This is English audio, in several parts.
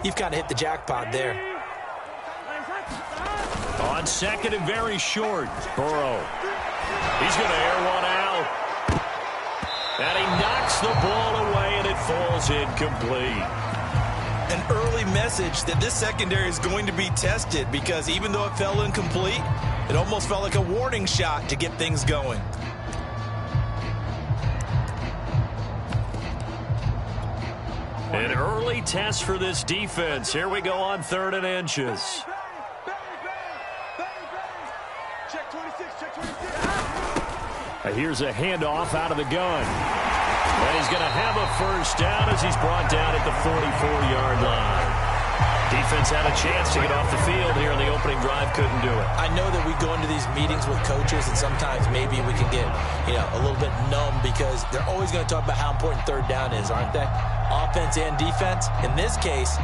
you've kind of hit the jackpot there. On second and very short, Burrow. He's going to air one out. And he knocks the ball away, and it falls incomplete. An early message that this secondary is going to be tested, because even though it fell incomplete, it almost felt like a warning shot to get things going. An early test for this defense. Here we go on 3rd and inches. Here's a handoff out of the gun. And he's going to have a first down as he's brought down at the 44-yard line. Defense had a chance to get off the field here in the opening drive, couldn't do it. I know that we go into these meetings with coaches, and sometimes maybe we can get, a little bit numb, because they're always going to talk about how important 3rd down is, aren't they? Offense and defense. In this case,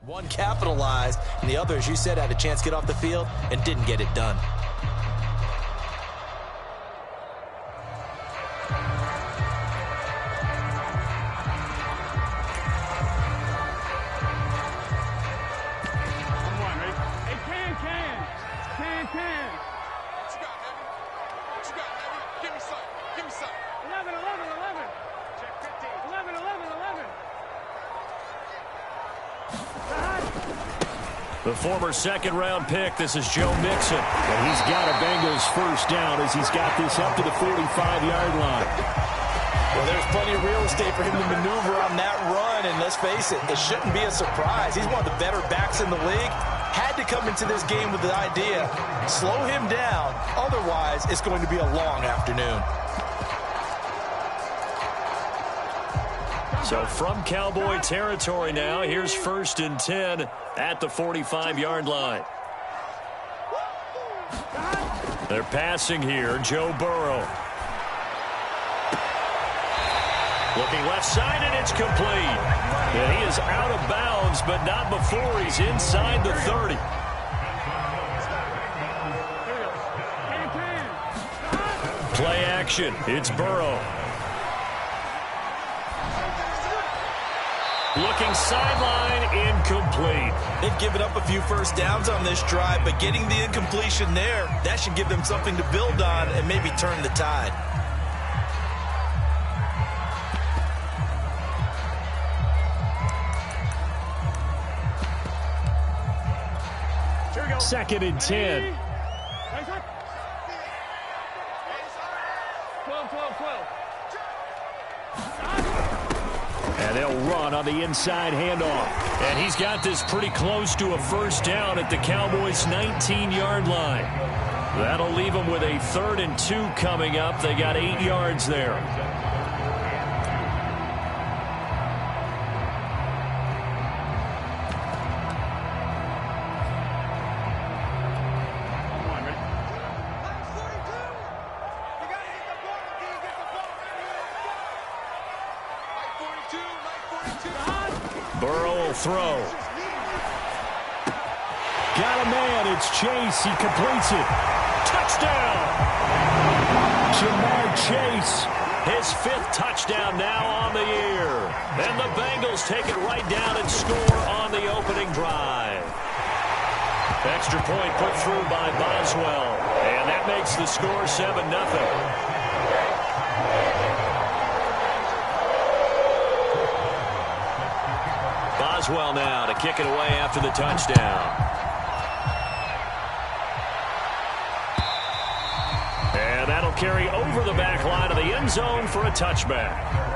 one capitalized, and the other, as you said, had a chance to get off the field and didn't get it done. The former second-round pick, this is Joe Mixon. And he's got a Bengals first down as he's got this up to the 45-yard line. Well, there's plenty of real estate for him to maneuver on that run, and let's face it, it shouldn't be a surprise. He's one of the better backs in the league. Had to come into this game with the idea, slow him down, otherwise it's going to be a long afternoon. So from Cowboy territory now, here's 1st and 10 at the 45-yard line. They're passing here, Joe Burrow. Looking left side, and it's complete. And he is out of bounds, but not before he's inside the 30. Play action, it's Burrow. Looking sideline, incomplete. They've given up a few first downs on this drive, but getting the incompletion there, that should give them something to build on and maybe turn the tide. Second and 10. 12. And they'll run on the inside handoff. And he's got this pretty close to a first down at the Cowboys' 19-yard line. That'll leave them with a 3rd and 2 coming up. They got 8 yards there. Burrow will throw. Got a man. It's Chase. He completes it. Touchdown! Jamar Chase. His 5th touchdown now on the year. And the Bengals take it right down and score on the opening drive. Extra point put through by Boswell. And that makes the score 7-0. Boswell now to kick it away after the touchdown. carry over the back line of the end zone for a touchback.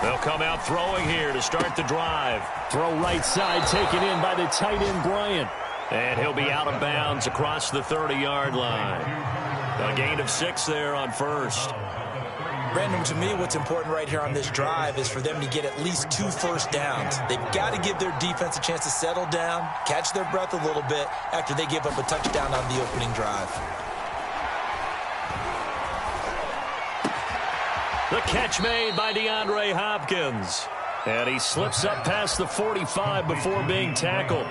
They'll come out throwing here to start the drive. Throw right side taken in by the tight end, Bryant. And he'll be out of bounds across the 30-yard line. A gain of 6 there on first. Brandon, to me, what's important right here on this drive is for them to get at least 2 first downs. They've got to give their defense a chance to settle down, catch their breath a little bit after they give up a touchdown on the opening drive. The catch made by DeAndre Hopkins. And he slips up past the 45 before being tackled.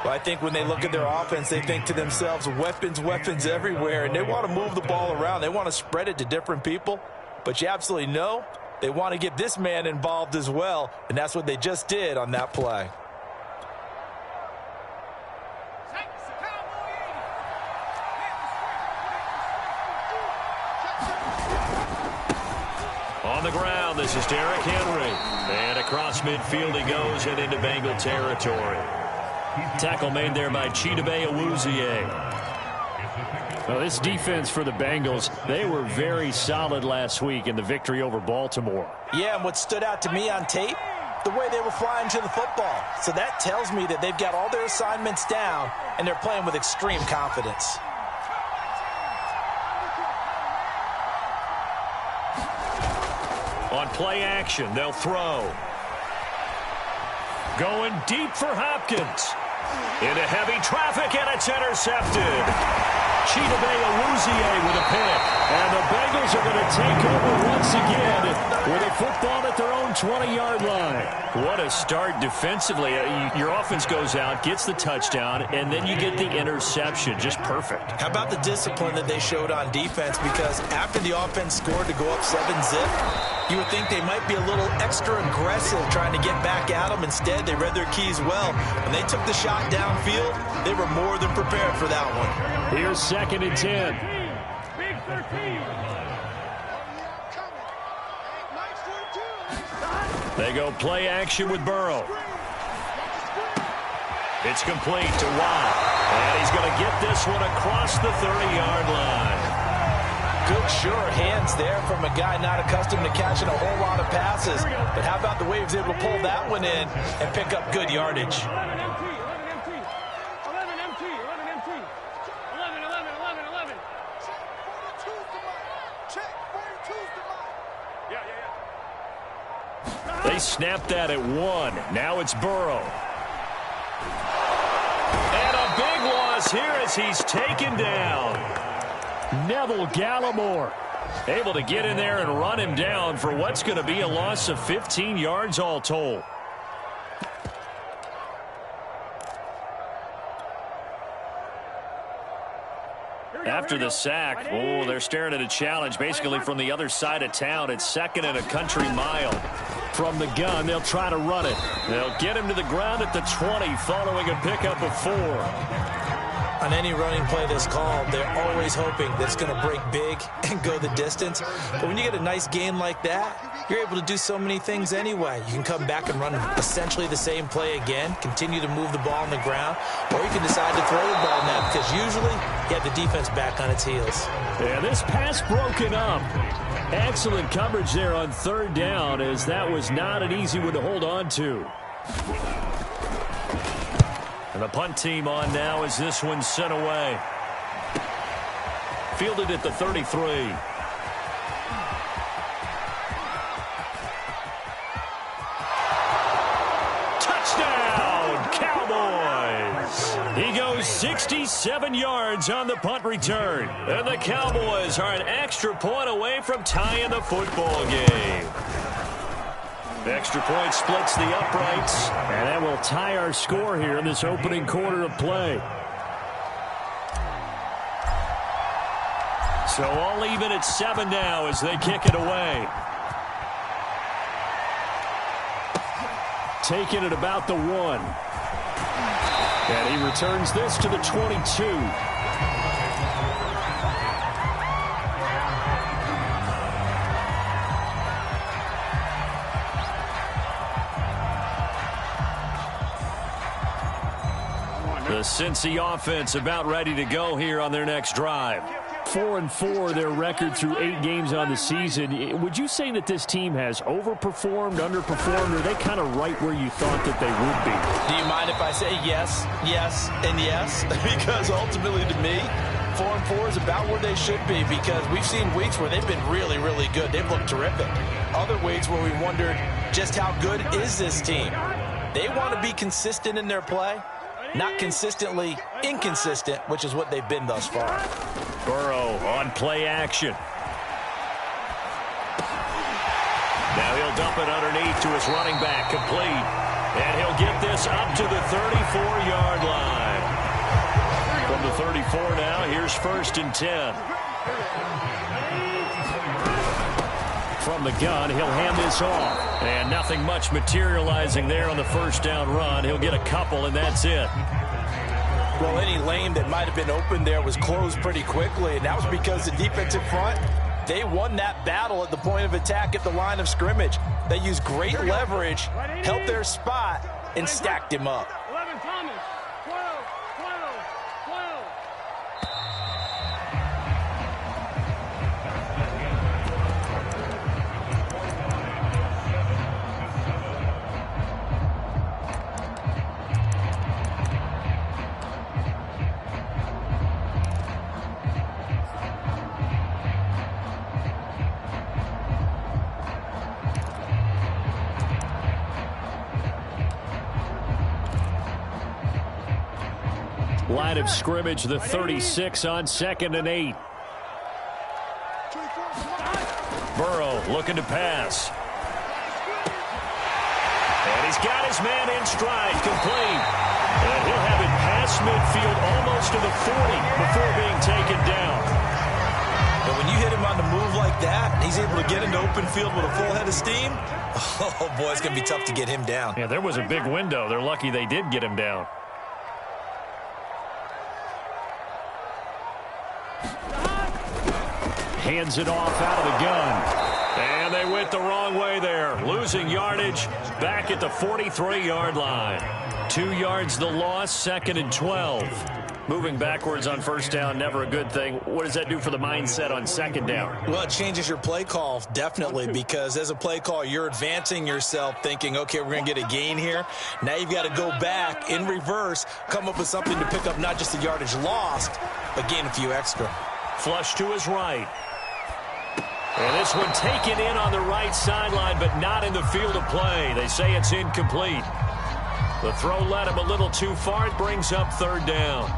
Well, I think when they look at their offense, they think to themselves, weapons, weapons everywhere, and they want to move the ball around. They want to spread it to different people. But you absolutely know they want to get this man involved as well, and that's what they just did on that play. On the ground, this is Derrick Henry. And across midfield he goes and into Bengal territory. Tackle made there by Chidobe Awuzie. Well, this defense for the Bengals, they were very solid last week in the victory over Baltimore. Yeah, and what stood out to me on tape, the way they were flying to the football. So that tells me that they've got all their assignments down, and they're playing with extreme confidence. On play action, they'll throw. Going deep for Hopkins. Into heavy traffic, and it's intercepted. Chidobe Awuzie with a pick. And the Bengals are going to take over once again with a football at their own 20-yard line. What a start defensively. Your offense goes out, gets the touchdown, and then you get the interception. Just perfect. How about the discipline that they showed on defense? Because after the offense scored to go up 7-zip, you would think they might be a little extra aggressive trying to get back at them. Instead, they read their keys well. When they took the shot downfield, they were more than prepared for that one. Here's 2nd and 10. Big 13. They go play action with Burrow. It's complete to Watt. And he's going to get this one across the 30-yard line. Good, sure hands there from a guy not accustomed to catching a whole lot of passes. But how about the way he was able to pull that one in and pick up good yardage? 11 MT, 11 MT, 11 MT, 11 MT, 11. Check 42's the mark. Check 42's the mark. Yeah. They snapped that at 1. Now it's Burrow. And a big loss here as he's taken down. Neville Gallimore able to get in there and run him down for what's going to be a loss of 15 yards all told. After the sack, they're staring at a challenge basically from the other side of town. It's 2nd and a country mile. From the gun, they'll try to run it. They'll get him to the ground at the 20 following a pickup of 4. On any running play that's called, they're always hoping that it's going to break big and go the distance. But when you get a nice gain like that, you're able to do so many things anyway. You can come back and run essentially the same play again, continue to move the ball on the ground, or you can decide to throw the ball now because usually you have the defense back on its heels. Yeah, this pass broken up. Excellent coverage there on 3rd down, as that was not an easy one to hold on to. And the punt team on now as this one's sent away. Fielded at the 33. Touchdown, Cowboys! He goes 67 yards on the punt return. And the Cowboys are an extra point away from tying the football game. Extra point splits the uprights. And that will They'll tie our score here in this opening quarter of play. So all even at 7 now as they kick it away. Taking it about the 1. And he returns this to the 22. The Cincy offense about ready to go here on their next drive. 4-4 their record through 8 games on the season. Would you say that this team has overperformed, underperformed, or are they kind of right where you thought that they would be? Do you mind if I say yes, yes, and yes? Because ultimately to me, 4-4 is about where they should be, because we've seen weeks where they've been really, really good. They've looked terrific. Other weeks where we wondered just how good is this team. They want to be consistent in their play, not consistently inconsistent, which is what they've been thus far. Burrow on play action. Now he'll dump it underneath to his running back, complete. And he'll get this up to the 34-yard line. From the 34 now, here's 1st and 10. From the gun, he'll hand this off. And nothing much materializing there on the first down run. He'll get a couple, and that's it. Well, any lane that might have been open there was closed pretty quickly, and that was because the defensive front, they won that battle at the point of attack at the line of scrimmage. They used great leverage, held their spot, and stacked him up. 11 Thomas. 12, 12, 12. Line of scrimmage, the 36 on 2nd and 8. Burrow looking to pass. And he's got his man in stride, complete. And he'll have it past midfield almost to the 40 before being taken down. But when you hit him on the move like that, and he's able to get into open field with a full head of steam, oh boy, it's going to be tough to get him down. Yeah, there was a big window. They're lucky they did get him down. Hands it off out of the gun. And they went the wrong way there. Losing yardage back at the 43-yard line. 2 yards the loss, 2nd and 12. Moving backwards on first down, never a good thing. What does that do for the mindset on 2nd down? Well, it changes your play call, definitely, because as a play call, you're advancing yourself thinking, okay, we're going to get a gain here. Now you've got to go back in reverse, come up with something to pick up not just the yardage lost, but gain a few extra. Flush to his right. And this one taken in on the right sideline, but not in the field of play. They say it's incomplete. The throw led him a little too far. It brings up 3rd down.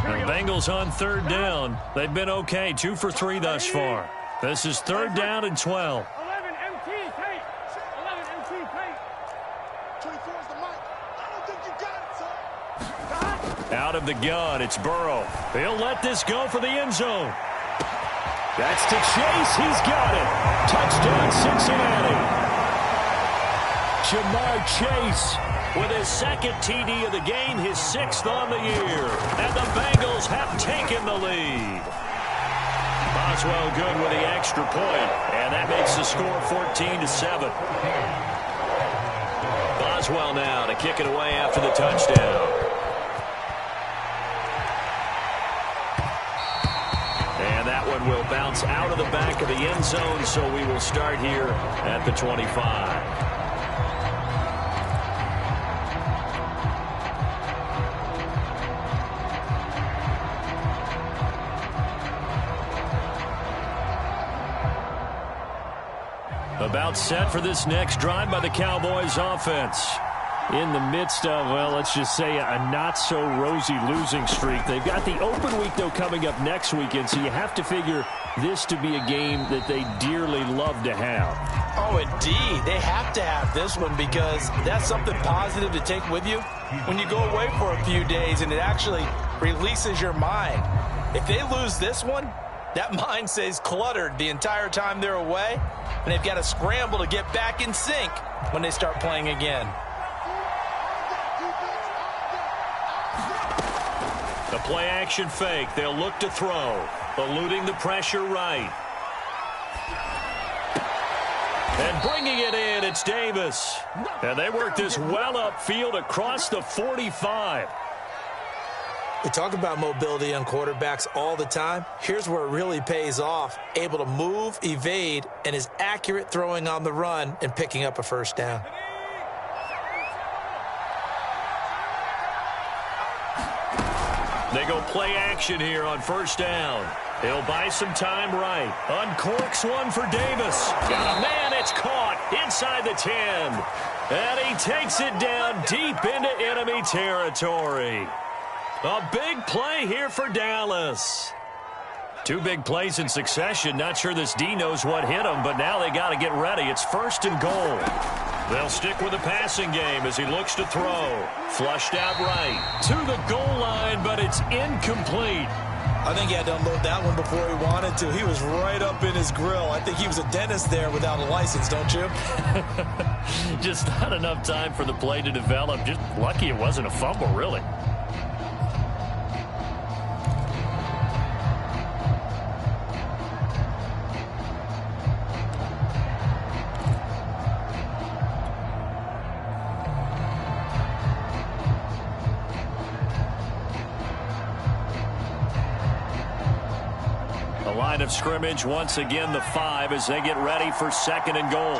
The Bengals on 3rd down. They've been okay, 2 for 3 thus far. This is 3rd down and 12. 11 MT, Tate. 11 MT, Tate. 24 is the mic. I don't think you got it, son. Out of the gun, it's Burrow. He'll let this go for the end zone. That's to Chase. He's got it. Touchdown, Cincinnati. Jamar Chase with his 2nd TD of the game, his 6th on the year. And the Bengals have taken the lead. Boswell good with the extra point, and that makes the score 14-7. Boswell now to kick it away after the touchdown. And that one will bounce out of the back of the end zone, so we will start here at the 25. About set for this next drive by the Cowboys offense. in the midst of, well, let's just say a not-so-rosy losing streak. They've got the open week, though, coming up next weekend, so you have to figure this to be a game that they dearly love to have. Oh, indeed. They have to have this one because that's something positive to take with you when you go away for a few days, and it actually releases your mind. If they lose this one, that mind stays cluttered the entire time they're away, and they've got to scramble to get back in sync when they start playing again. The play-action fake. They'll look to throw. Eluding the pressure right. And bringing it in, it's Davis. And they work this well upfield across the 45. We talk about mobility on quarterbacks all the time. Here's where it really pays off. Able to move, evade, and is accurate throwing on the run and picking up a first down. They go play action here on first down. He'll buy some time right. Uncorks one for Davis. Got a man, it's caught inside the 10. And he takes it down deep into enemy territory. A big play here for Dallas. Two big plays in succession. Not sure this D knows what hit him, but now they got to get ready. It's first and goal. They'll stick with the passing game as he looks to throw. Flushed out right to the goal line, but it's incomplete. I think he had to unload that one before he wanted to. He was right up in his grill. I think he was a dentist there without a license, don't you? Just not enough time for the play to develop. Just lucky it wasn't a fumble, really. Line of scrimmage once again the 5 as they get ready for second and goal.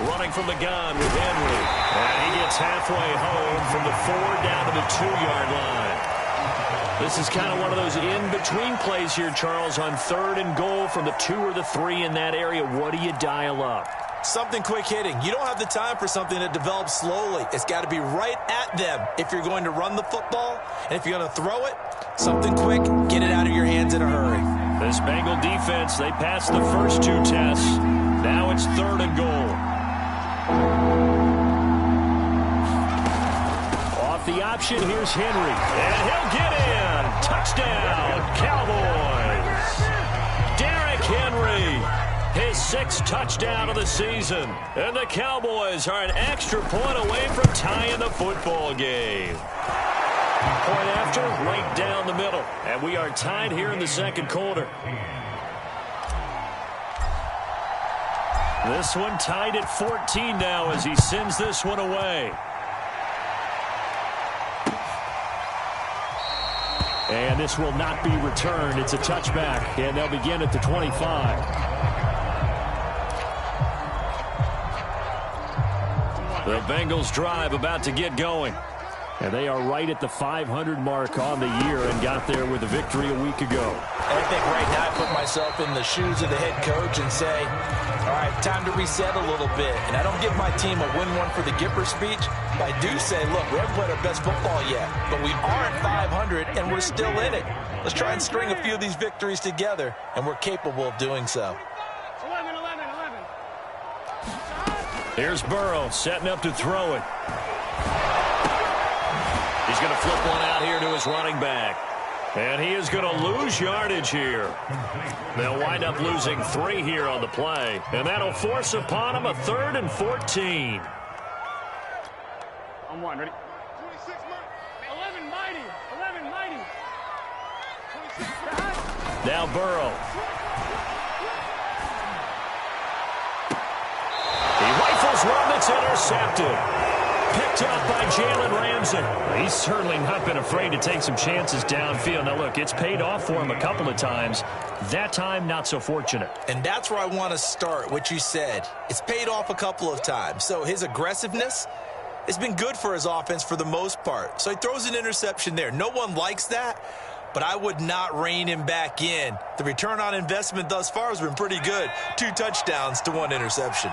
Running from the gun with Henry, and he gets halfway home from the 4 down to the 2-yard line. This is kind of one of those in-between plays here, Charles, on third and goal from the 2 or the 3 in that area. What do you dial up? Something quick hitting. You don't have the time for something that develops slowly. It's got to be right at them if you're going to run the football. And if you're going to throw it, something quick, get it out of your hands in a hurry. This Bengal defense, they passed the first 2 tests. Now it's third and goal. Off the option, here's Henry. And he'll get in. Touchdown, Cowboys. Derrick Henry. His 6th touchdown of the season. And the Cowboys are an extra point away from tying the football game. Point after, right down the middle. And we are tied here in the second quarter. This one tied at 14 now as he sends this one away. And this will not be returned. It's a touchback. And they'll begin at the 25. The Bengals drive about to get going. And they are right at the 500 mark on the year and got there with a victory a week ago. And I think right now I put myself in the shoes of the head coach and say, all right, time to reset a little bit. And I don't give my team a win one for the Gipper speech, but I do say, look, we haven't played our best football yet, but we are at 500 and we're still in it. Let's try and string a few of these victories together, and we're capable of doing so. 11. Here's Burrow setting up to throw it. He's going to flip one out here to his running back. And he is going to lose yardage here. They'll wind up losing 3 here on the play. And that'll force upon him a 3rd and 14. On 1, ready? 26, 11 mighty. 11 mighty. 26. Now Burrow. He rifles one that's intercepted. Picked up by Jalen Ramsey. He's certainly not been afraid to take some chances downfield. Now, look, it's paid off for him a couple of times. That time, not so fortunate. And that's where I want to start, what you said. It's paid off a couple of times. So his aggressiveness has been good for his offense for the most part. So he throws an interception there. No one likes that, but I would not rein him back in. The return on investment thus far has been pretty good. 2 touchdowns to 1 interception.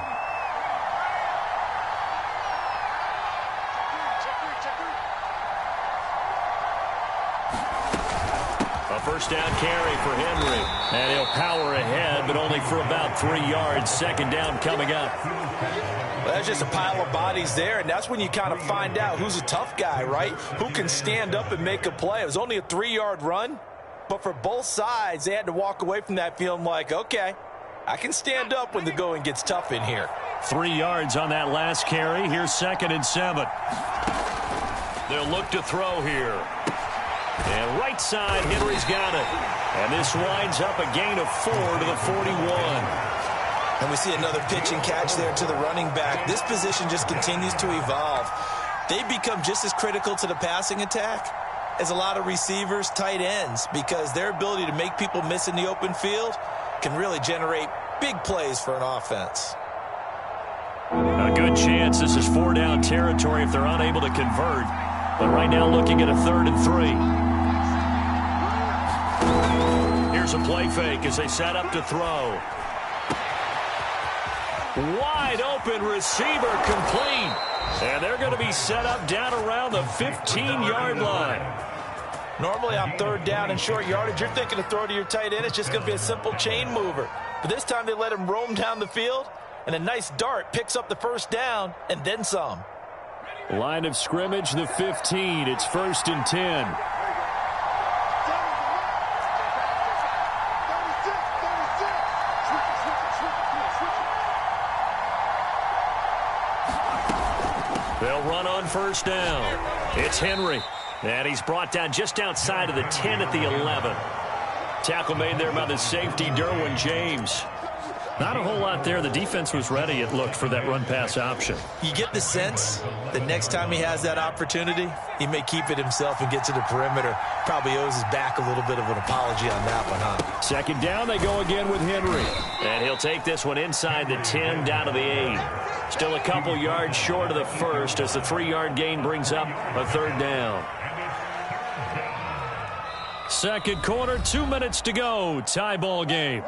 first down carry for Henry. And he'll power ahead, but only for about 3 yards. Second down coming up. Well, that's just a pile of bodies there, and that's when you kind of find out who's a tough guy, right? Who can stand up and make a play. It was only a 3-yard run, but for both sides, they had to walk away from that feeling like, okay, I can stand up when the going gets tough in here. 3 yards on that last carry. Here's 2nd and 7. They'll look to throw here. And right side, Henry's got it. And this winds up a gain of 4 to the 41. And we see another pitch and catch there to the running back. This position just continues to evolve. They become just as critical to the passing attack as a lot of receivers, tight ends, because their ability to make people miss in the open field can really generate big plays for an offense. A good chance this is 4-down territory if they're unable to convert. But right now looking at a 3rd and 3. Here's a play fake as they set up to throw. Wide open receiver complete. And they're going to be set up down around the 15-yard line. Normally on 3rd down and short yardage, you're thinking to throw to your tight end. It's just going to be a simple chain mover. But this time they let him roam down the field, and a nice dart picks up the first down and then some. Line of scrimmage, the 15. It's 1st and 10. They'll run on 1st down. It's Henry. And he's brought down just outside of the 10 at the 11. Tackle made there by the safety, Derwin James. Not a whole lot there. The defense was ready, it looked, for that run-pass option. You get the sense that next time he has that opportunity, he may keep it himself and get to the perimeter. Probably owes his back a little bit of an apology on that one, huh? 2nd down, they go again with Henry. And he'll take this one inside the 10, down to the 8. Still a couple yards short of the first as the 3-yard gain brings up a 3rd down. Second quarter, 2 minutes to go. Tie ball game.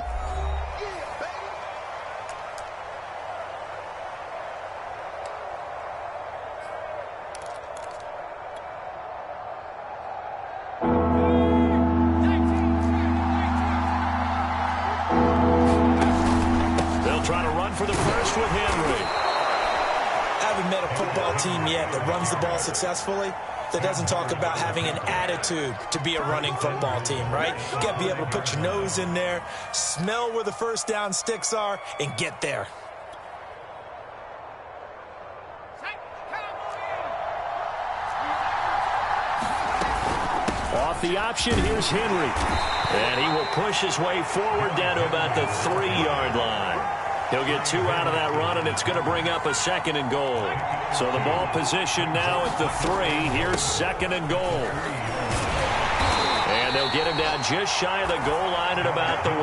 They'll try to run for the first with Henry. I haven't met a football team yet that runs the ball successfully that doesn't talk about having an attitude to be a running football team, right? You got to be able to put your nose in there, smell where the first down sticks are, and get there. Off the option, here's Henry. And he will push his way forward down to about the 3-yard line. He'll get 2 out of that run, and it's going to bring up a 2nd and goal. So the ball position now at the 3. Here's 2nd and goal. And they'll get him down just shy of the goal line at about the 1.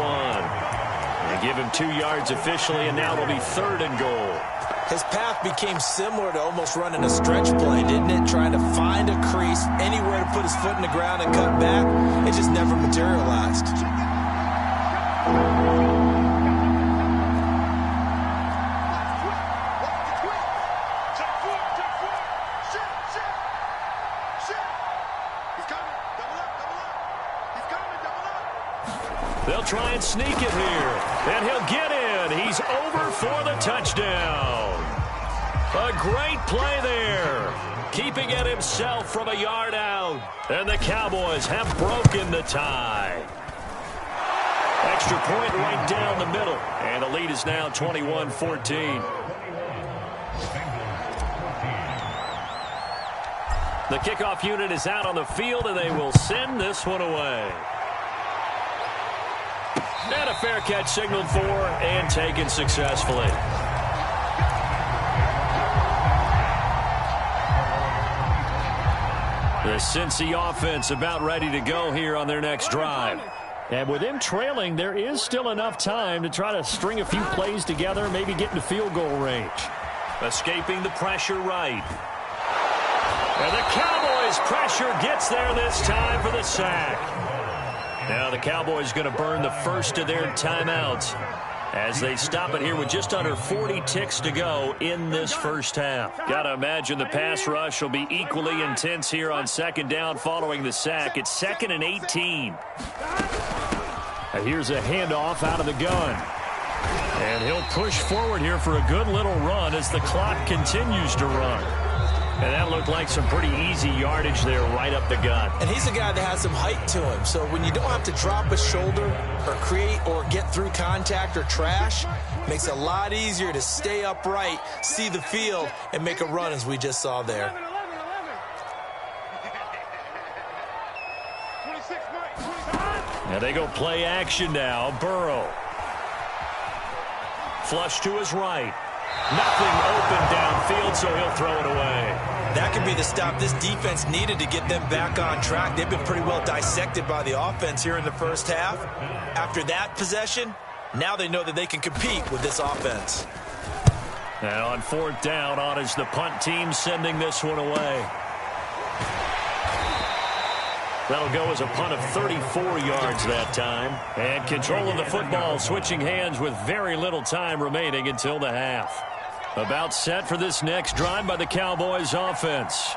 They give him 2 yards officially, and now it'll be 3rd and goal. His path became similar to almost running a stretch play, didn't it? Trying to find a crease, anywhere to put his foot in the ground and cut back. It just never materialized. They'll try and sneak it here. And he'll get in. He's over for the touchdown. A great play there. Keeping it himself from a yard out. And the Cowboys have broken the tie. Extra point right down the middle. And the lead is now 21-14. The kickoff unit is out on the field, and they will send this one away. And a fair catch signaled for and taken successfully. The Cincy offense about ready to go here on their next drive. And with them trailing, there is still enough time to try to string a few plays together, maybe get into field goal range. Escaping the pressure right. And the Cowboys' pressure gets there this time for the sack. Now the Cowboys going to burn the first of their timeouts as they stop it here with just under 40 ticks to go in this first half. Got to imagine the pass rush will be equally intense here on second down following the sack. It's 2nd and 18. And here's a handoff out of the gun. And he'll push forward here for a good little run as the clock continues to run. And that looked like some pretty easy yardage there right up the gut. And he's a guy that has some height to him. So when you don't have to drop a shoulder or create or get through contact or trash, makes it a lot easier to stay upright, see the field, and make a run as we just saw there. 26, And they go play action now. Burrow. Flush to his right. Nothing open downfield, so he'll throw it away. That could be the stop this defense needed to get them back on track. They've been pretty well dissected by the offense here in the first half. After that possession, now they know that they can compete with this offense. And on 4th down, on is the punt team sending this one away. That'll go as a punt of 34 yards that time. And control of the football switching hands with very little time remaining until the half. About set for this next drive by the Cowboys offense.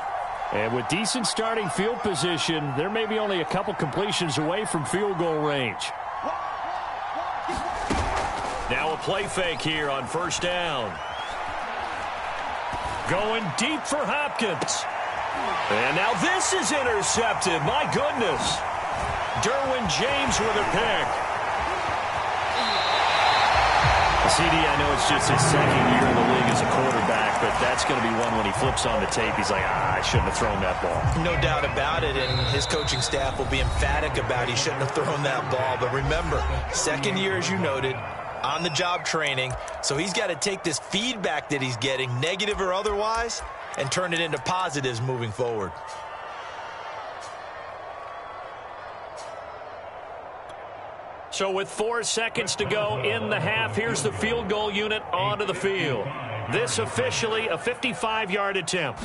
And with decent starting field position, there may be only a couple completions away from field goal range. Now a play fake here on 1st down. Going deep for Hopkins. And now this is intercepted. My goodness. Derwin James with a pick. CD, I know it's just his 2nd year in the league as a quarterback, but that's going to be one when he flips on the tape. He's like, I shouldn't have thrown that ball. No doubt about it, and his coaching staff will be emphatic about he shouldn't have thrown that ball. But remember, 2nd year, as you noted, on-the-job training, so he's got to take this feedback that he's getting, negative or otherwise, and turn it into positives moving forward. So with 4 seconds to go in the half, here's the field goal unit onto the field. This officially a 55-yard attempt.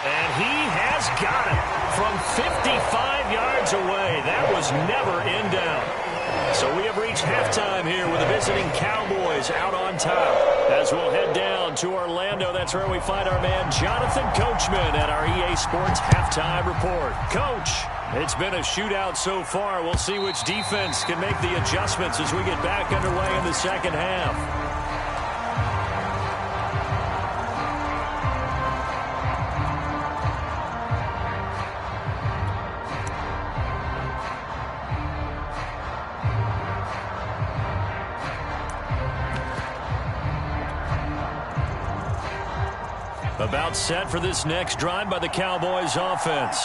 And he has got it from 55 yards away. That was never in doubt. So we have reached halftime here with the visiting Cowboys out on top. As we'll head down to Orlando, that's where we find our man Jonathan Coachman at our EA Sports Halftime Report. Coach, it's been a shootout so far. We'll see which defense can make the adjustments as we get back underway in the second half. About set for this next drive by the Cowboys offense.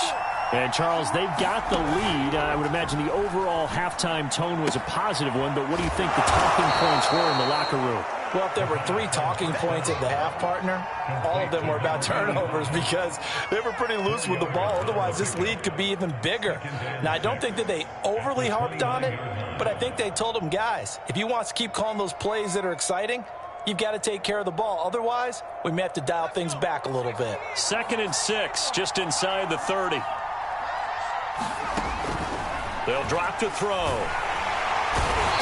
And, Charles, they've got the lead. I would imagine the overall halftime tone was a positive one, but what do you think the talking points were in the locker room? Well, if there were 3 talking points at the half, partner, all of them were about turnovers because they were pretty loose with the ball. Otherwise, this lead could be even bigger. Now, I don't think that they overly harped on it, but I think they told them, guys, if you want to keep calling those plays that are exciting, you've got to take care of the ball. Otherwise, we may have to dial things back a little bit. 2nd and 6, just inside the 30. They'll drop to throw.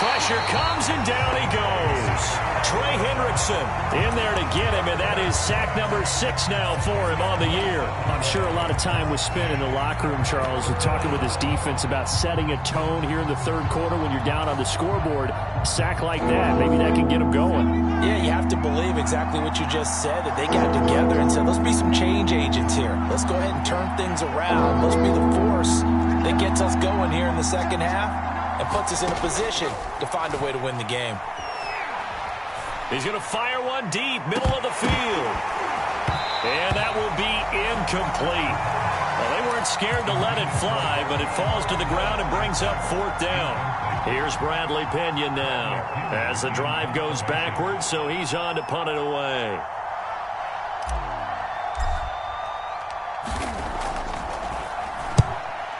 Pressure comes, and down he goes. Trey Hendrickson in there to get him, and that is sack number 6 now for him on the year. I'm sure a lot of time was spent in the locker room, Charles, with talking with his defense about setting a tone here in the 3rd quarter when you're down on the scoreboard. A sack like that, maybe that can get him going. Yeah, you have to believe exactly what you just said, that they got together and said, let's be some change agents here. Let's go ahead and turn things around. Let's be the force that gets us going here in the second half and puts us in a position to find a way to win the game. He's going to fire one deep, middle of the field. And that will be incomplete. Well, they weren't scared to let it fly, but it falls to the ground and brings up 4th down. Here's Bradley Pinion now as the drive goes backwards, so he's on to punt it away.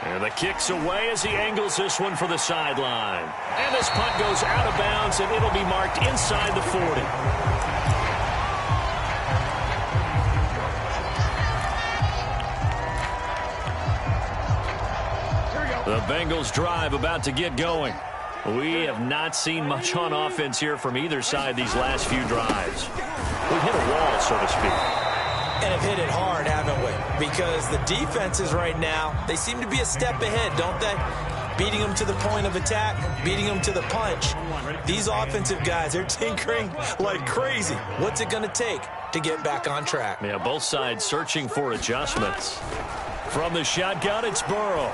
And the kick's away as he angles this one for the sideline. And this punt goes out of bounds, and it'll be marked inside the 40. The Bengals drive about to get going. We have not seen much on offense here from either side these last few drives. We've hit a wall, so to speak. And have hit it hard, haven't we? Because the defenses right now, they seem to be a step ahead, don't they? Beating them to the point of attack, beating them to the punch. These offensive guys, they're tinkering like crazy. What's it going to take to get back on track? Yeah, both sides searching for adjustments. From the shotgun, it's Burrow.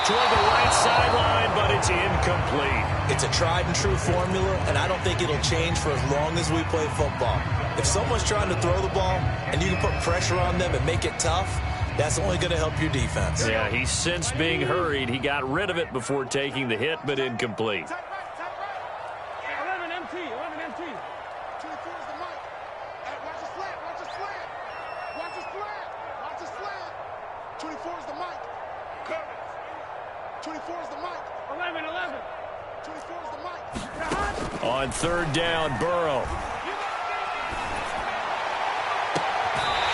Toward the right sideline, but it's incomplete. It's a tried and true formula, and I don't think it'll change for as long as we play football. If someone's trying to throw the ball and you can put pressure on them and make it tough, that's only going to help your defense. Yeah, he's since being hurried. He got rid of it before taking the hit, but incomplete. 11 MT, 11 MT. 24 is the mic. Watch the slant, watch the slant. Watch the slant, watch the slant. 24 is the mic. 24 is the mic. 11, 11. 24 is the mic. On third down, Burrow.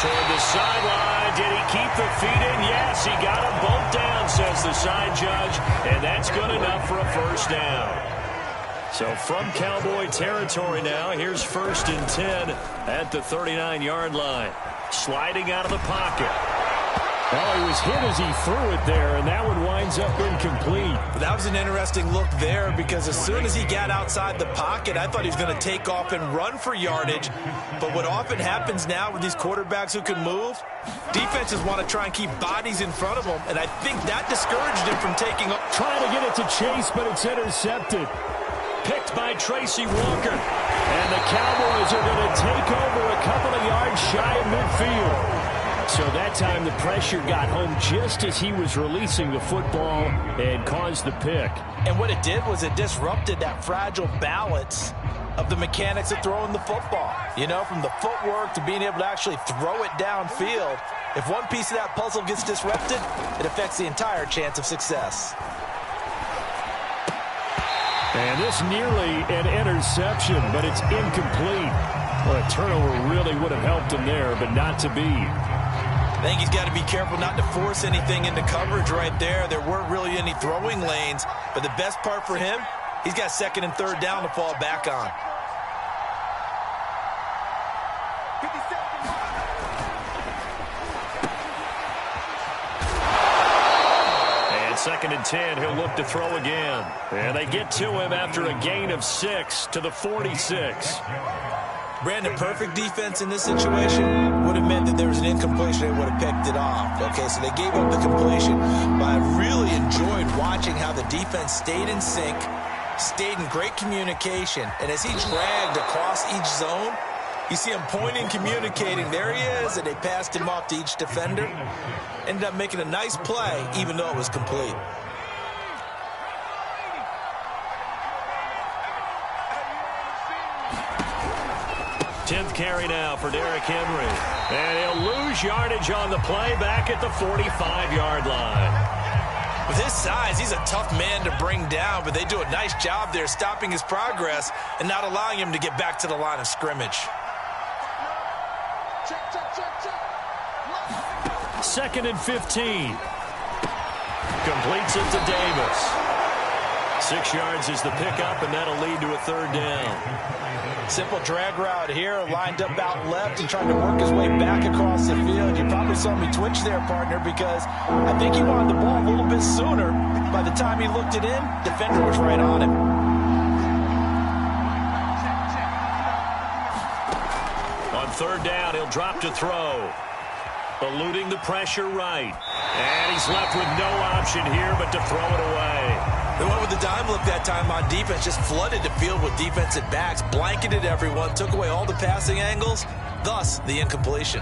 Toward the sideline. Did he keep the feet in? Yes, he got them both down, says the side judge, and that's good enough for a first down. So from Cowboy territory now, here's 1st and 10 at the 39-yard line. Sliding out of the pocket. Well, he was hit as he threw it there, and that one winds up incomplete. That was an interesting look there because as soon as he got outside the pocket, I thought he was going to take off and run for yardage. But what often happens now with these quarterbacks who can move, defenses want to try and keep bodies in front of them, and I think that discouraged him from taking off. Trying to get it to Chase, but it's intercepted. Picked by Tracy Walker. And the Cowboys are going to take over a couple of yards shy of midfield. So that time the pressure got home just as he was releasing the football and caused the pick. And what it did was it disrupted that fragile balance of the mechanics of throwing the football. You know, from the footwork to being able to actually throw it downfield. If one piece of that puzzle gets disrupted, it affects the entire chance of success. And this nearly an interception, but it's incomplete. Well, a turnover really would have helped him there, but not to be. I think he's got to be careful not to force anything into coverage right there. There weren't really any throwing lanes, but the best part for him, he's got 2nd and 3rd down to fall back on. And 2nd and 10, he'll look to throw again. And they get to him after a gain of 6 to the 46. Brandon, perfect defense in this situation would have meant that there was an incompletion. They would have picked it off. Okay, so they gave up the completion. But I really enjoyed watching how the defense stayed in sync, stayed in great communication. And as he dragged across each zone, you see him pointing, communicating. There he is, and they passed him off to each defender. Ended up making a nice play, even though it was complete. 10th carry now for Derrick Henry. And he'll lose yardage on the play back at the 45-yard line. With his size, he's a tough man to bring down, but they do a nice job there stopping his progress and not allowing him to get back to the line of scrimmage. 2nd and 15. Completes it to Davis. 6 yards is the pickup, and that'll lead to a 3rd down. Simple drag route here, lined up out left and trying to work his way back across the field. You probably saw me twitch there, partner, because I think he wanted the ball a little bit sooner. By the time he looked it in, defender was right on him. On 3rd down, he'll drop to throw. Eluding the pressure right. And he's left with no option here but to throw it away. They went with the dime look that time on defense, just flooded the field with defensive backs, blanketed everyone, took away all the passing angles, thus the incompletion.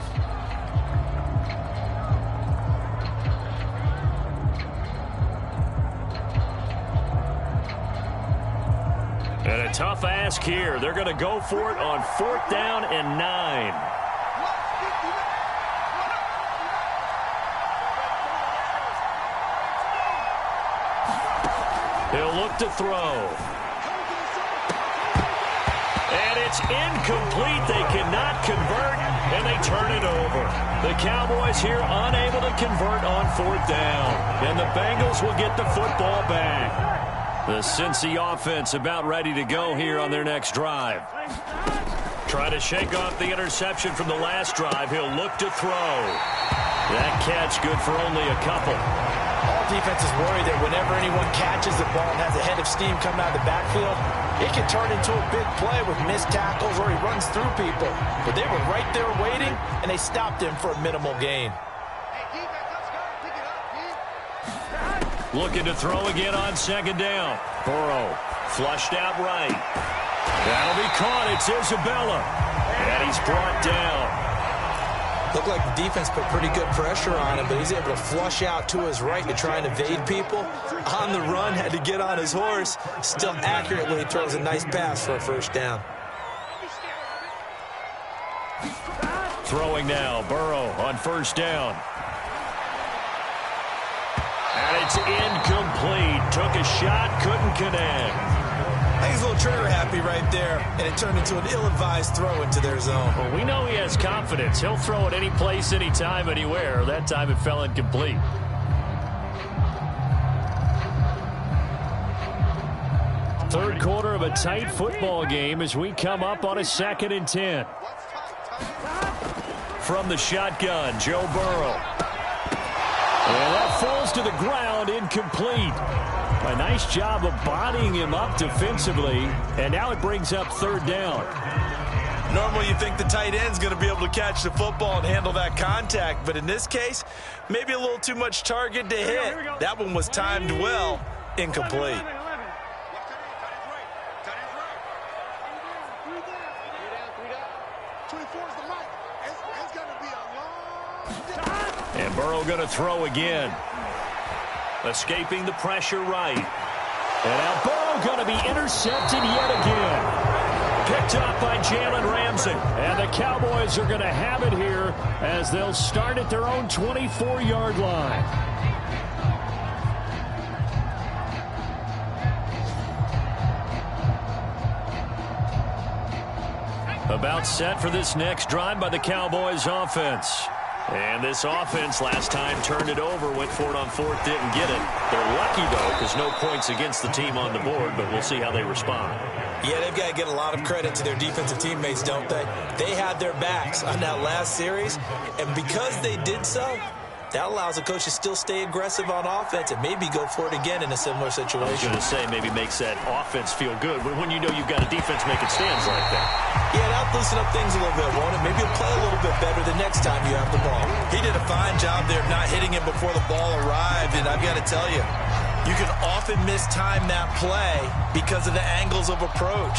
And a tough ask here. They're going to go for it on 4th down and 9. He'll look to throw. And it's incomplete. They cannot convert, and they turn it over. The Cowboys here unable to convert on 4th down. And the Bengals will get the football back. The Cincy offense about ready to go here on their next drive. Trying to shake off the interception from the last drive. He'll look to throw. That catch good for only a couple. All defenses worry that whenever anyone catches the ball and has a head of steam coming out of the backfield, it can turn into a big play with missed tackles or he runs through people. But they were right there waiting, and they stopped him for a minimal gain. Looking to throw again on 2nd down. Burrow flushed out right. That'll be caught. It's Isabella. And he's brought down. Looked like the defense put pretty good pressure on him, but he's able to flush out to his right to try and evade people. On the run, had to get on his horse. Still accurately throws a nice pass for a 1st down. Throwing now. Burrow on 1st down. And it's incomplete. Took a shot, couldn't connect. I think he's a little trigger happy right there, and it turned into an ill-advised throw into their zone. Well, we know he has confidence. He'll throw it any place, anytime, anywhere. That time it fell incomplete. Third quarter of a tight football game as we come up on a 2nd and 10. From the shotgun, Joe Burrow. And that falls to the ground, incomplete. A nice job of bodying him up defensively, and now it brings up 3rd down. Normally you think the tight end's going to be able to catch the football and handle that contact, but in this case, maybe a little too much target to hit. That one was timed well, incomplete. And Burrow going to throw again. Escaping the pressure right. And now Burrow going to be intercepted yet again. Picked up by Jalen Ramsey. And the Cowboys are going to have it here as they'll start at their own 24-yard line. About set for this next drive by the Cowboys offense. And this offense last time turned it over, went for it on 4th, didn't get it. They're lucky, though, because no points against the team on the board, but we'll see how they respond. Yeah, they've got to get a lot of credit to their defensive teammates, don't they? They had their backs on that last series, and because they did so, that allows the coach to still stay aggressive on offense and maybe go for it again in a similar situation. I was going to say maybe makes that offense feel good when you know you've got a defense making stands like that. Yeah, that'll loosen up things a little bit, won't it? Maybe he'll play a little bit better the next time you have the ball. He did a fine job there of not hitting him before the ball arrived, and I've got to tell you, you can often mistime that play because of the angles of approach.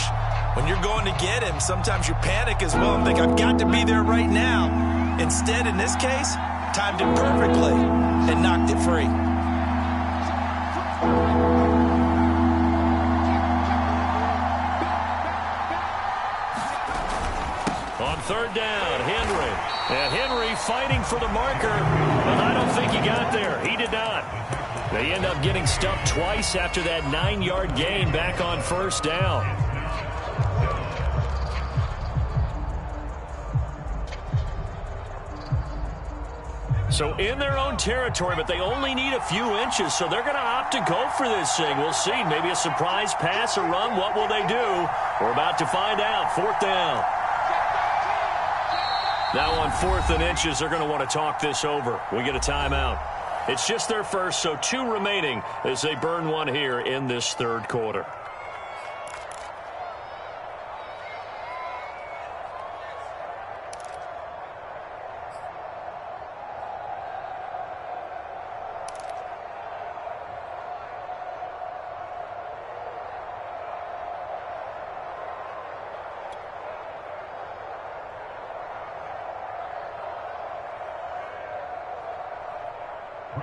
When you're going to get him, sometimes you panic as well and think, I've got to be there right now. Instead, in this case, timed it perfectly and knocked it free. On 3rd down, Henry. And Henry fighting for the marker, but I don't think he got there. He did not. They end up getting stuffed twice after that 9-yard gain back on 1st down. So in their own territory, but they only need a few inches, so they're going to opt to go for this thing. We'll see. Maybe a surprise pass, a run. What will they do? We're about to find out. 4th down. Now on 4th and inches, they're going to want to talk this over. We get a timeout. It's just their first, so 2 remaining as they burn one here in this 3rd quarter.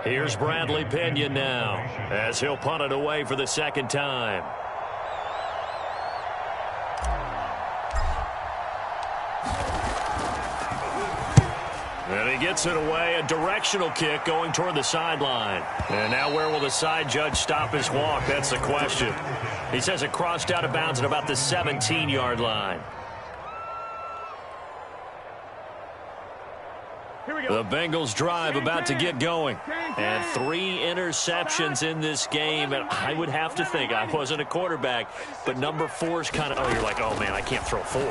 Here's Bradley Pinion now as he'll punt it away for the 2nd time. And he gets it away, a directional kick going toward the sideline. And now where will the side judge stop his walk? That's the question. He says it crossed out of bounds at about the 17-yard line. The Bengals drive about to get going. And 3 interceptions in this game. And I would have to think, I wasn't a quarterback, but number 4 is kind of, oh, you're like, oh, man, I can't throw 4.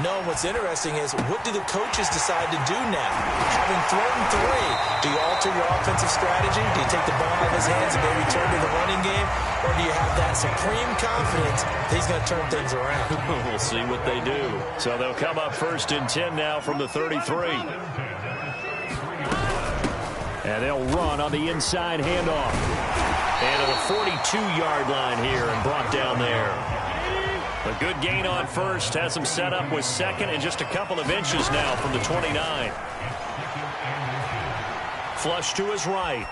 No, what's interesting is what do the coaches decide to do now? Having thrown 3, do you alter your offensive strategy? Do you take the ball out of his hands and maybe turn to the running game? Or do you have that supreme confidence that he's going to turn things around? We'll see what they do. So they'll come up 1st and 10 now from the 33. And they'll run on the inside handoff. And to the 42-yard line here and brought down there. A good gain on 1st, has him set up with 2nd and just a couple of inches now from the 29. Flush to his right.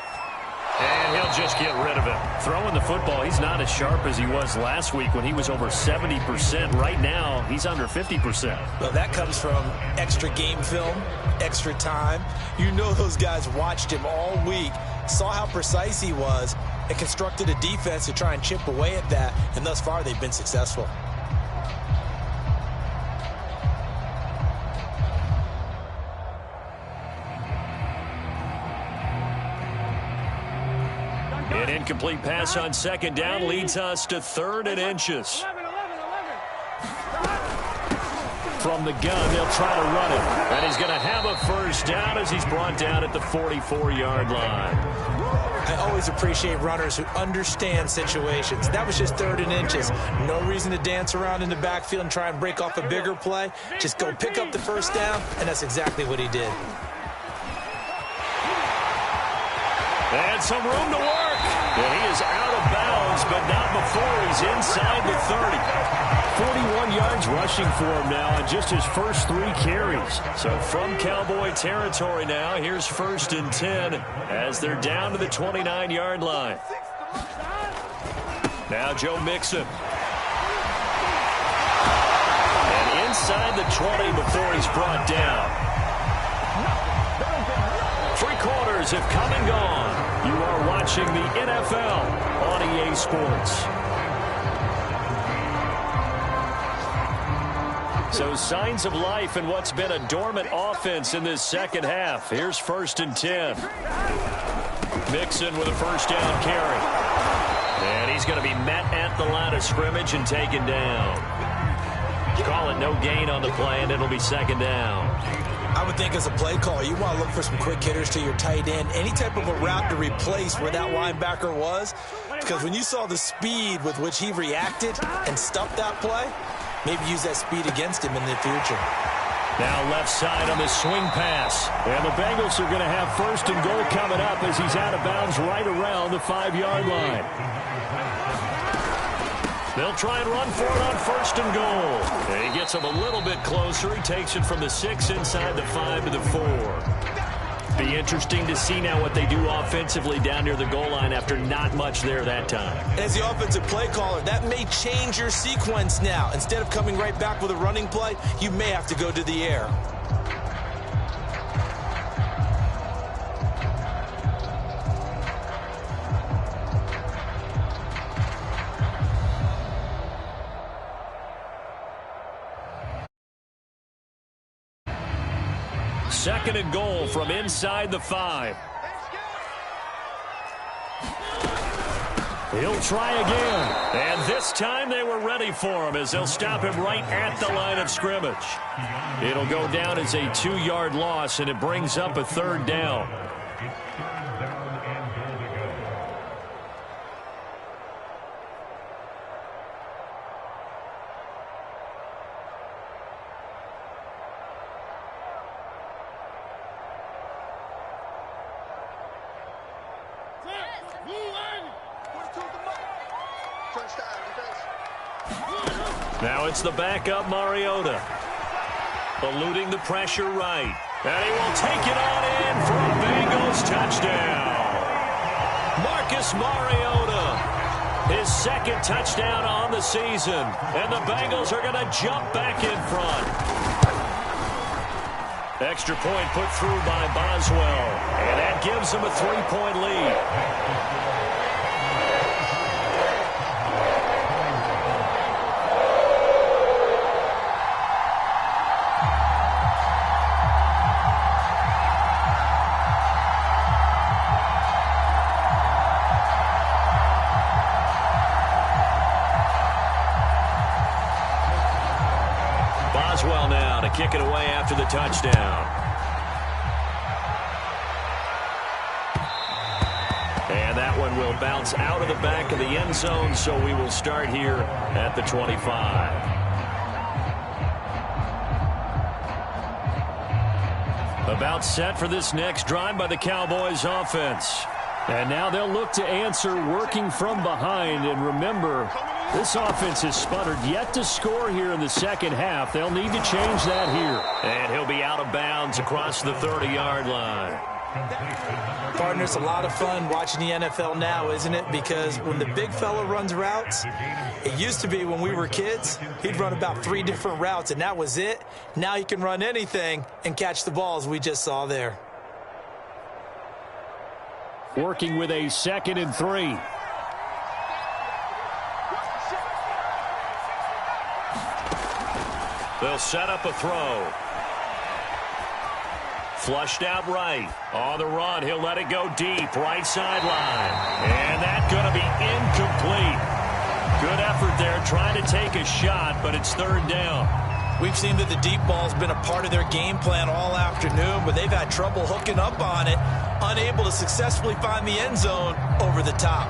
And he'll just get rid of it. Throwing the football, he's not as sharp as he was last week when he was over 70%. Right now, he's under 50%. Well, that comes from extra game film, extra time. You know those guys watched him all week, saw how precise he was, and constructed a defense to try and chip away at that. And thus far, they've been successful. An incomplete pass on 2nd down leads us to 3rd and inches. From the gun, they'll try to run it. And he's going to have a 1st down as he's brought down at the 44-yard line. I always appreciate runners who understand situations. That was just 3rd and inches. No reason to dance around in the backfield and try and break off a bigger play. Just go pick up the 1st down, and that's exactly what he did. And some room to work. And he is out of bounds, but not before he's inside the 30. 41 yards rushing for him now on just his first 3 carries. So from Cowboy territory now, here's 1st and 10 as they're down to the 29-yard line. Now Joe Mixon. And inside the 20 before he's brought down. 3 quarters have come and gone. You are watching the NFL on EA Sports. So signs of life in what's been a dormant offense in this second half. Here's 1st and 10. Mixon with a 1st down carry. And he's going to be met at the line of scrimmage and taken down. Call it no gain on the play, and it'll be 2nd down. I would think as a play caller, you want to look for some quick hitters to your tight end. Any type of a route to replace where that linebacker was. Because when you saw the speed with which he reacted and stuffed that play, maybe use that speed against him in the future. Now left side on the swing pass. And the Bengals are going to have 1st and goal coming up as he's out of bounds right around the 5-yard line. They'll try and run for it on 1st and goal. And he gets him a little bit closer. He takes it from the 6 inside the 5 to the 4. Be interesting to see now what they do offensively down near the goal line after not much there that time. As the offensive play caller, that may change your sequence now. Instead of coming right back with a running play, you may have to go to the air. Second and goal from inside the 5. He'll try again. And this time they were ready for him as they'll stop him right at the line of scrimmage. It'll go down as a 2-yard loss, and it brings up a 3rd down. Now it's the backup Mariota. Eluding the pressure right. And he will take it on in for a Bengals touchdown. Marcus Mariota. His 2nd touchdown on the season. And the Bengals are going to jump back in front. Extra point put through by Boswell. And that gives him a 3-point lead. Boswell now to kick it away after the touchdown. And that one will bounce out of the back of the end zone, so we will start here at the 25. About set for this next drive by the Cowboys offense. And now they'll look to answer working from behind. And remember, this offense has sputtered yet to score here in the second half. They'll need to change that here. And he'll be out of bounds across the 30-yard line. Partner, it's a lot of fun watching the NFL now, isn't it? Because when the big fella runs routes, it used to be when we were kids, he'd run about 3 different routes, and that was it. Now he can run anything and catch the balls we just saw there. Working with a 2nd and 3. They'll set up a throw. Flushed out right. On the run, he'll let it go deep. Right sideline. And that's going to be incomplete. Good effort there trying to take a shot, but it's 3rd down. We've seen that the deep ball's been a part of their game plan all afternoon, but they've had trouble hooking up on it, unable to successfully find the end zone over the top.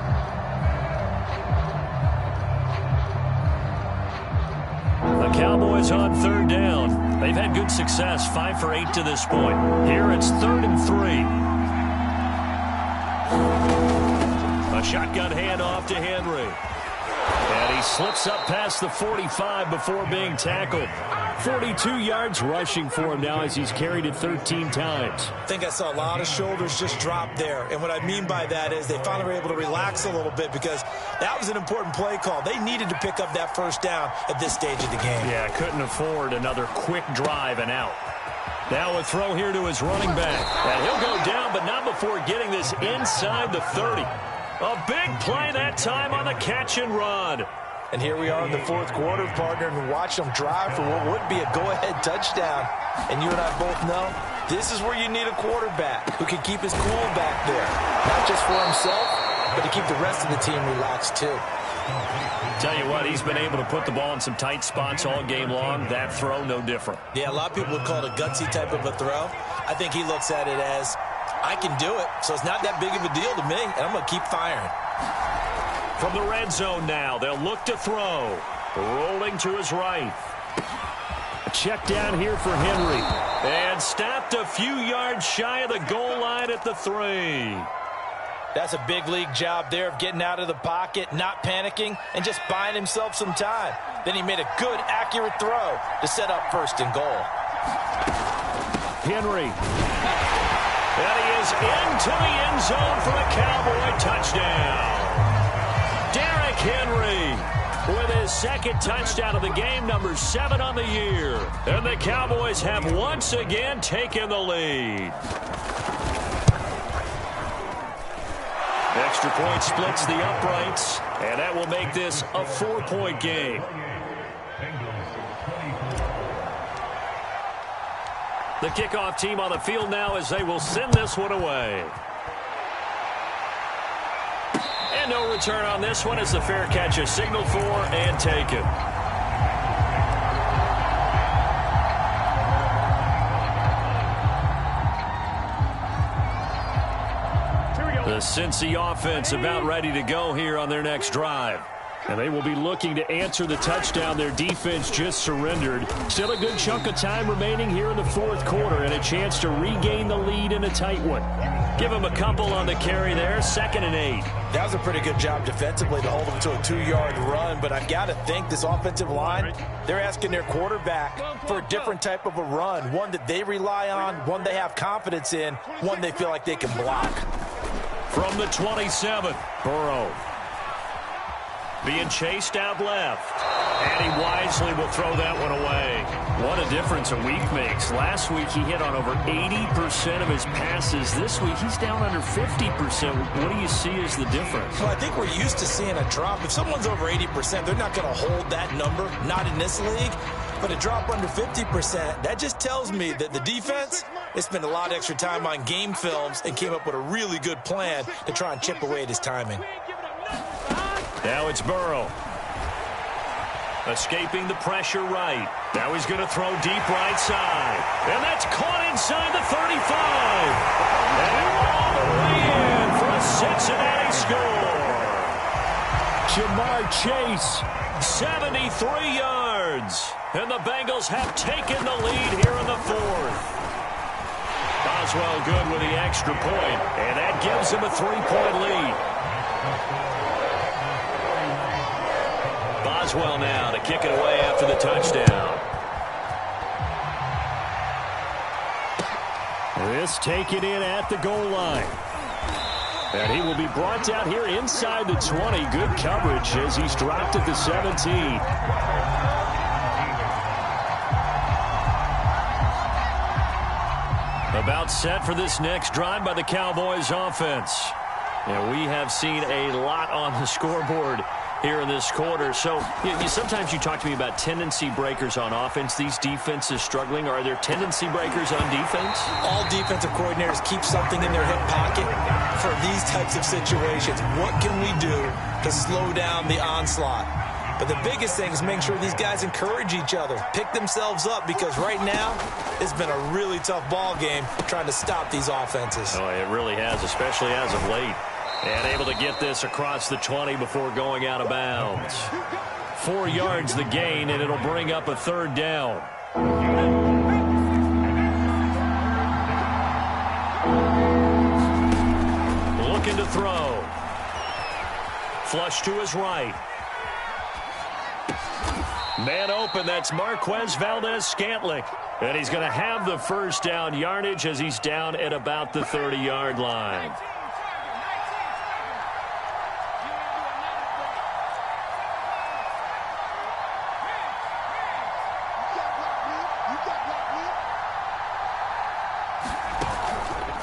The Cowboys on 3rd down. They've had good success, 5 for 8 to this point. Here it's 3rd and 3. A shotgun handoff to Henry. And he slips up past the 45 before being tackled. 42 yards rushing for him now as he's carried it 13 times. I think I saw a lot of shoulders just drop there. And what I mean by that is they finally were able to relax a little bit because that was an important play call. They needed to pick up that 1st down at this stage of the game. Yeah, couldn't afford another quick drive and out. Now a throw here to his running back. And he'll go down, but not before getting this inside the 30. A big play that time on the catch and run. And here we are in the 4th quarter, partner, and watch them drive for what would be a go-ahead touchdown. And you and I both know this is where you need a quarterback who can keep his cool back there. Not just for himself, but to keep the rest of the team relaxed too. Tell you what, he's been able to put the ball in some tight spots all game long. That throw, no different. Yeah, a lot of people would call it a gutsy type of a throw. I think he looks at it as, I can do it, so it's not that big of a deal to me, and I'm going to keep firing. From the red zone now, they'll look to throw. Rolling to his right. A check down here for Henry. And stopped a few yards shy of the goal line at the 3. That's a big league job there of getting out of the pocket, not panicking, and just buying himself some time. Then he made a good, accurate throw to set up 1st and goal. Henry. And he is into the end zone for a Cowboy touchdown. Derrick Henry with his 2nd touchdown of the game, number 7 on the year. And the Cowboys have once again taken the lead. Extra point splits the uprights, and that will make this a 4-point game. The kickoff team on the field now as they will send this one away. And no return on this one as the fair catch is signaled for and taken. The Cincy offense about ready to go here on their next drive. And they will be looking to answer the touchdown their defense just surrendered. Still a good chunk of time remaining here in the 4th quarter and a chance to regain the lead in a tight one. Give them a couple on the carry there, 2nd and 8. That was a pretty good job defensively to hold them to a 2-yard run, but I've got to think this offensive line, they're asking their quarterback for a different type of a run, one that they rely on, one they have confidence in, one they feel like they can block. From the 27, Burrow. being chased out left. And he wisely will throw that one away. What a difference a week makes. Last week he hit on over 80% of his passes. This week he's down under 50%. What do you see as the difference? Well, I think we're used to seeing a drop. If someone's over 80%, they're not going to hold that number, not in this league. But a drop under 50%, that just tells me that the defense, they spent a lot of extra time on game films and came up with a really good plan to try and chip away at his timing. Now it's Burrow. Escaping the pressure right. Now he's going to throw deep right side. And that's caught inside the 35. And all the way in for a Cincinnati score. Jamar Chase, 73 yards. And the Bengals have taken the lead here in the fourth. Boswell good with the extra point. And that gives him a 3-point lead. Boswell now to kick it away after the touchdown. This taken in at the goal line. And he will be brought down here inside the 20. Good coverage as he's dropped at the 17. About set for this next drive by the Cowboys offense. And we have seen a lot on the scoreboard here in this quarter. So sometimes you talk to me about tendency breakers on offense. These defenses struggling. Are there tendency breakers on defense? All defensive coordinators keep something in their hip pocket for these types of situations. What can we do to slow down the onslaught? But the biggest thing is making sure these guys encourage each other, pick themselves up, because right now it's been a really tough ball game trying to stop these offenses. Oh, it really has, especially as of late. And able to get this across the 20 before going out of bounds. 4 yards the gain, and it'll bring up a third down. Looking to throw. Flush to his right. Man open, that's Marquez Valdez-Scantling. And he's going to have the first down yardage as he's down at about the 30-yard line.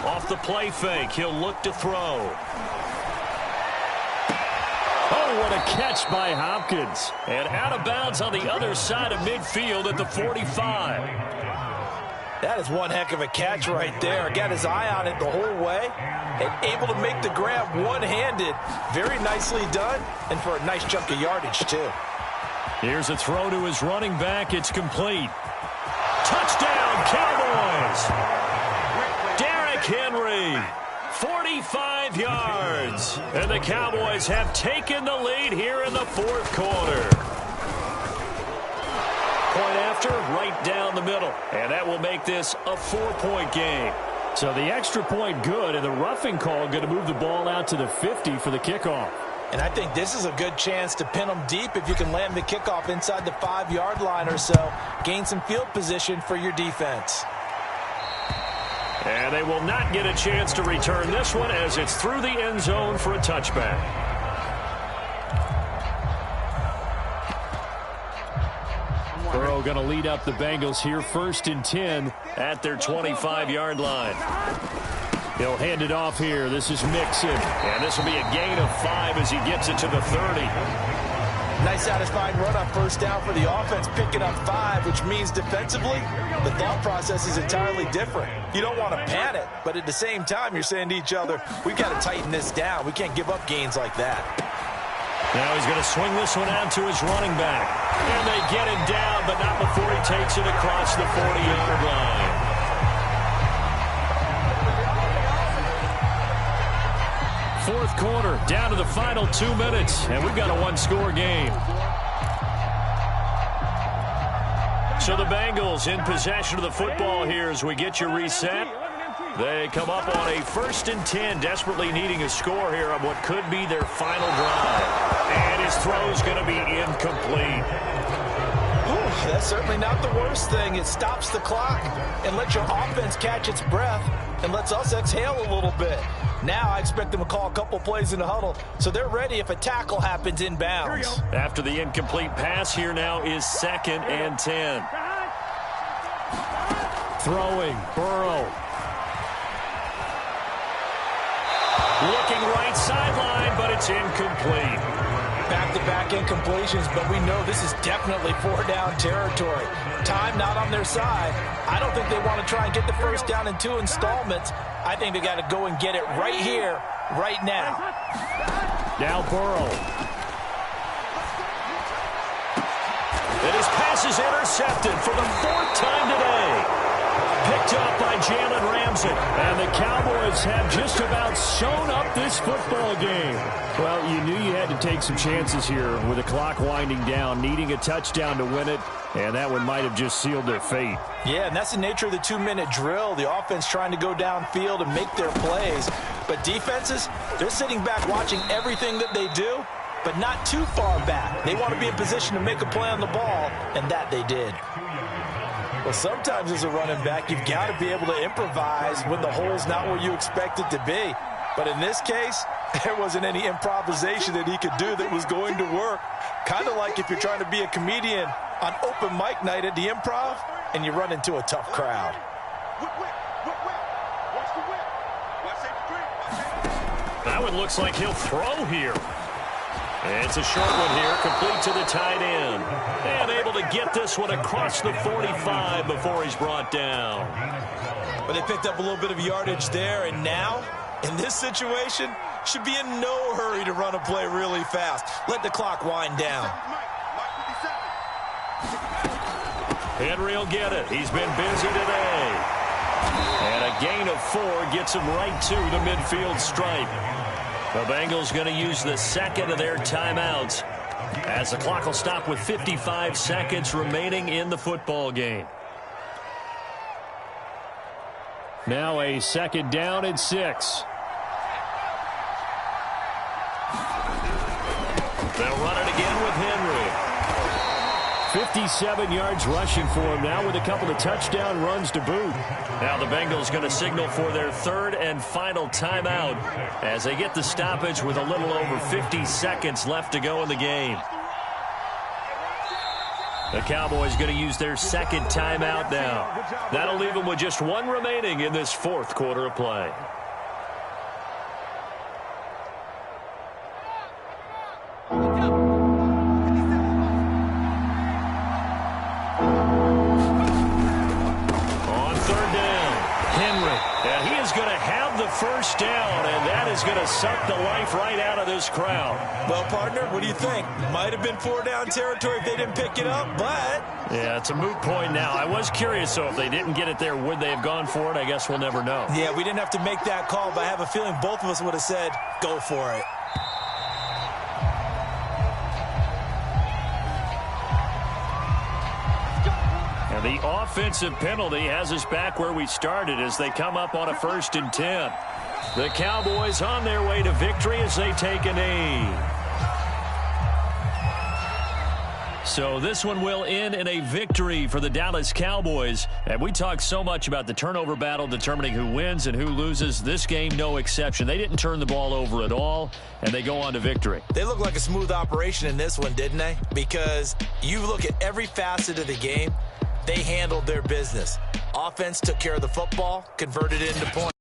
Off the play fake, he'll look to throw. Oh, what a catch by Hopkins. And out of bounds on the other side of midfield at the 45. That is one heck of a catch right there. Got his eye on it the whole way and able to make the grab one-handed. Very nicely done, and for a nice chunk of yardage, too. Here's a throw to his running back. It's complete. Touchdown, Cowboys! Derrick Henry, 45 yards. And the Cowboys have taken the lead here in the fourth quarter. Point after, right down the middle. And that will make this a 4-point game. So the extra point good, and the roughing call going to move the ball out to the 50 for the kickoff. And I think this is a good chance to pin them deep if you can land the kickoff inside the 5-yard line or so. Gain some field position for your defense. And they will not get a chance to return this one as it's through the end zone for a touchback. Burrow going to lead up the Bengals here, 1st and 10 at their 25-yard line. He'll hand it off here. This is Mixon. And this will be a gain of 5 as he gets it to the 30. Nice satisfying run on first down for the offense, picking up 5, which means defensively, the thought process is entirely different. You don't want to panic, but at the same time, you're saying to each other, we've got to tighten this down. We can't give up gains like that. Now he's going to swing this one out to his running back. And they get him down, but not before he takes it across the 40-yard line. Fourth quarter, down to the final 2 minutes, and we've got a one-score game. So the Bengals in possession of the football here as we get you reset. They come up on a 1st and 10, desperately needing a score here on what could be their final drive. And his throw's going to be incomplete. Ooh, that's certainly not the worst thing. It stops the clock and lets your offense catch its breath and lets us exhale a little bit. Now I expect them to call a couple plays in the huddle, so they're ready if a tackle happens inbounds. After the incomplete pass, here now is 2nd and 10. Throwing, Burrow. Looking right sideline, but it's incomplete. Back-to-back incompletions, but we know this is definitely 4-down territory. Time not on their side. I don't think they want to try and get the first down in 2 installments. I think they got to go and get it right here, right now. Now Burrow. And his pass is intercepted for the 4th time today. Picked up by Jalen Ramsey. And the Cowboys have just about sewn up this football game. Well, you knew you had to take some chances here with the clock winding down, needing a touchdown to win it, and that one might have just sealed their fate. Yeah, and that's the nature of the 2-minute drill. The offense trying to go downfield and make their plays. But defenses, they're sitting back watching everything that they do, but not too far back. They want to be in position to make a play on the ball, and that they did. Well, sometimes as a running back, you've got to be able to improvise when the hole's not where you expect it to be. But in this case, there wasn't any improvisation that he could do that was going to work. Kind of like if you're trying to be a comedian on open mic night at the Improv and you run into a tough crowd. That one looks like he'll throw here. It's a short one here, complete to the tight end. And able to get this one across the 45 before he's brought down. But they picked up a little bit of yardage there, and now, in this situation, should be in no hurry to run a play really fast. Let the clock wind down. Henry will get it. He's been busy today. And a gain of 4 gets him right to the midfield stripe. The Bengals going to use the 2nd of their timeouts as the clock will stop with 55 seconds remaining in the football game. Now a 2nd down and 6. They'll run it again with Henry. 57 yards rushing for him now with a couple of touchdown runs to boot. Now the Bengals going to signal for their 3rd and final timeout as they get the stoppage with a little over 50 seconds left to go in the game. The Cowboys going to use their 2nd timeout now. That'll leave them with just 1 remaining in this 4th quarter of play. First down, and that is going to suck the life right out of this crowd. Well, partner, what do you think? Might have been 4-down territory if they didn't pick it up, but... Yeah, it's a moot point now. I was curious, so if they didn't get it there, would they have gone for it? I guess we'll never know. Yeah, we didn't have to make that call, but I have a feeling both of us would have said, go for it. And the offensive penalty has us back where we started as they come up on a 1st and 10. The Cowboys on their way to victory as they take a knee. So this one will end in a victory for the Dallas Cowboys. And we talk so much about the turnover battle determining who wins and who loses. This game, no exception. They didn't turn the ball over at all, and they go on to victory. They look like a smooth operation in this one, didn't they? Because you look at every facet of the game, they handled their business. Offense took care of the football, converted it into points.